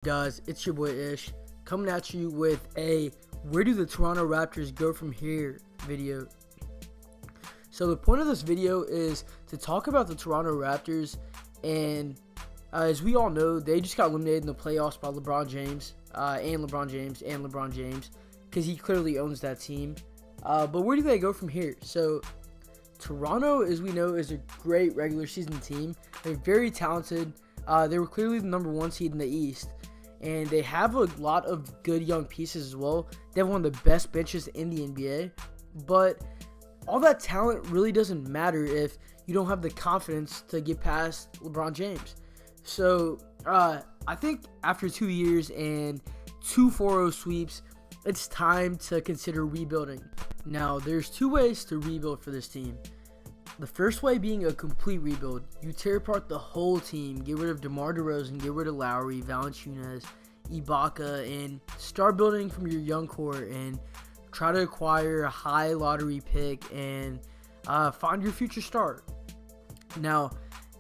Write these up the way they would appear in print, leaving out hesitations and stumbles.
Guys, it's your boy Ish coming at you with a where do the Toronto Raptors go from here video. So the point of this video is to talk about the Toronto Raptors, and as we all know, they just got eliminated in the playoffs by LeBron James because he clearly owns that team. But where do they go from here? So Toronto, as we know, is a great regular season team. They're very talented. They were clearly the number one seed in the East. And they have a lot of good young pieces as well. They have one of the best benches in the NBA. But all that talent really doesn't matter if you don't have the confidence to get past LeBron James. So I think after 2 years and 2 4-0 sweeps, it's time to consider rebuilding. Now, there's 2 ways to rebuild for this team. The first way being a complete rebuild. You tear apart the whole team, get rid of DeMar DeRozan, get rid of Lowry, Valanciunas, Ibaka, and start building from your young core and try to acquire a high lottery pick and find your future star. Now,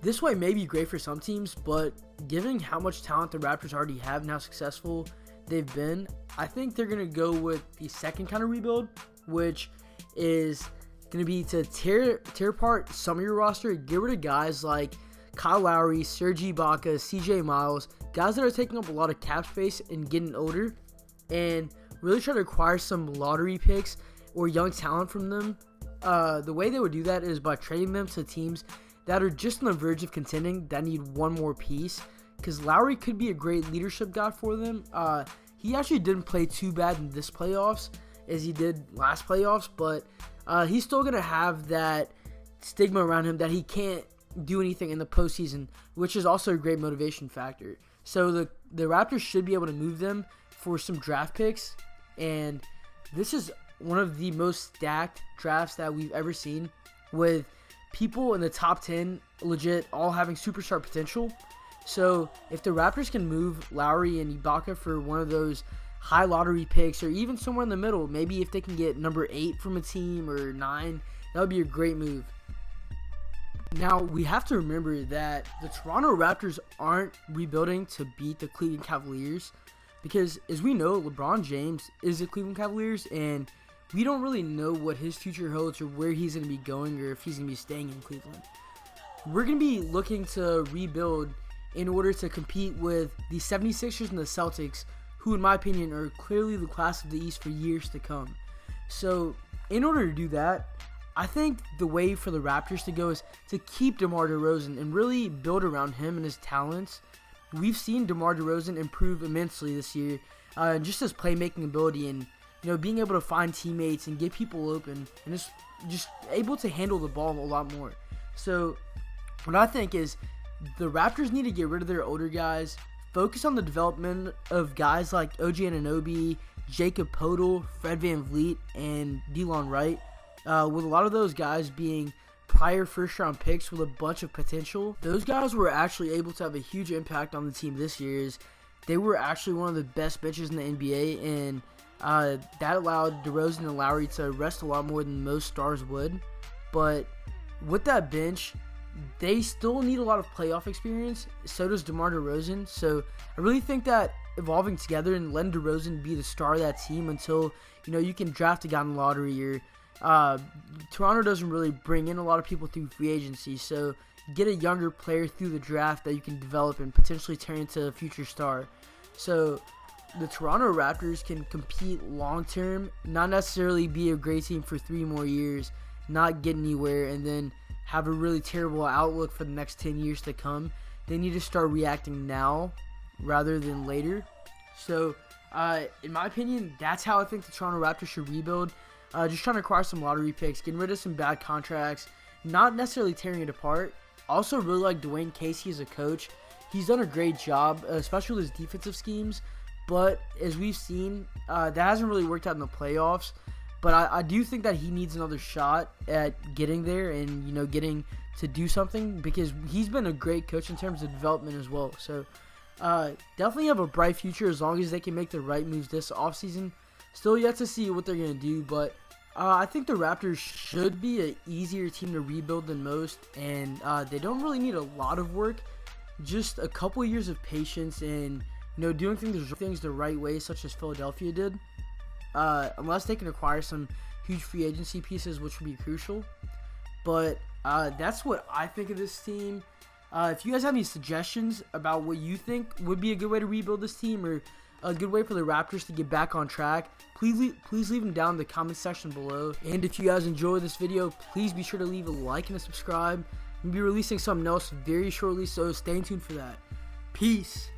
this way may be great for some teams, but given how much talent the Raptors already have and how successful they've been, I think they're going to go with the second kind of rebuild, which is going to be to tear apart some of your roster, get rid of guys like Kyle Lowry, Serge Ibaka, CJ Miles, guys that are taking up a lot of cap space and getting older, and really try to acquire some lottery picks or young talent from them. The way they would do that is by trading them to teams that are just on the verge of contending, that need one more piece, because Lowry could be a great leadership guy for them. He actually didn't play too bad in this playoffs as he did last playoffs, but he's still going to have that stigma around him that he can't do anything in the postseason, which is also a great motivation factor. So the Raptors should be able to move them for some draft picks, and this is one of the most stacked drafts that we've ever seen, with people in the top 10 legit all having superstar potential. So if the Raptors can move Lowry and Ibaka for one of those high lottery picks, or even somewhere in the middle, maybe if they can get number 8 from a team or 9, that would be a great move. Now, we have to remember that the Toronto Raptors aren't rebuilding to beat the Cleveland Cavaliers, because as we know, LeBron James is the Cleveland Cavaliers, and we don't really know what his future holds or where he's going to be going or if he's going to be staying in Cleveland. We're going to be looking to rebuild in order to compete with the 76ers and the Celtics, who in my opinion are clearly the class of the East for years to come. So in order to do that, I think the way for the Raptors to go is to keep DeMar DeRozan and really build around him and his talents. We've seen DeMar DeRozan improve immensely this year, just his playmaking ability and being able to find teammates and get people open and just able to handle the ball a lot more. So what I think is the Raptors need to get rid of their older guys, focus on the development of guys like OG Anunoby, Jacob Poeltl, Fred VanVleet, and Delon Wright, with a lot of those guys being prior first-round picks with a bunch of potential. Those guys were actually able to have a huge impact on the team this year, as they were actually one of the best benches in the NBA, and that allowed DeRozan and Lowry to rest a lot more than most stars would. But with that bench, they still need a lot of playoff experience. So does DeMar DeRozan. So I really think that evolving together and letting DeRozan be the star of that team until you can draft a guy in the lottery, or Toronto doesn't really bring in a lot of people through free agency. So get a younger player through the draft that you can develop and potentially turn into a future star. So the Toronto Raptors can compete long term, not necessarily be a great team for 3 more years, not get anywhere, and then have a really terrible outlook for the next 10 years to come. They need to start reacting now rather than later. So in my opinion, that's how I think the Toronto Raptors should rebuild. Just trying to acquire some lottery picks, getting rid of some bad contracts, not necessarily tearing it apart. Also really like Dwayne Casey as a coach. He's done a great job, especially with his defensive schemes, but as we've seen, that hasn't really worked out in the playoffs. But I do think that he needs another shot at getting there and, getting to do something, because he's been a great coach in terms of development as well. So definitely have a bright future as long as they can make the right moves this offseason. Still yet to see what they're going to do, but I think the Raptors should be an easier team to rebuild than most, and they don't really need a lot of work. Just a couple years of patience and doing things the right way, such as Philadelphia did. Unless they can acquire some huge free agency pieces, which would be crucial. But that's what I think of this team. If you guys have any suggestions about what you think would be a good way to rebuild this team, or a good way for the Raptors to get back on track, please leave them down in the comment section below. And if you guys enjoyed this video, please be sure to leave a like and a subscribe. We'll be releasing something else very shortly, so stay tuned for that. Peace.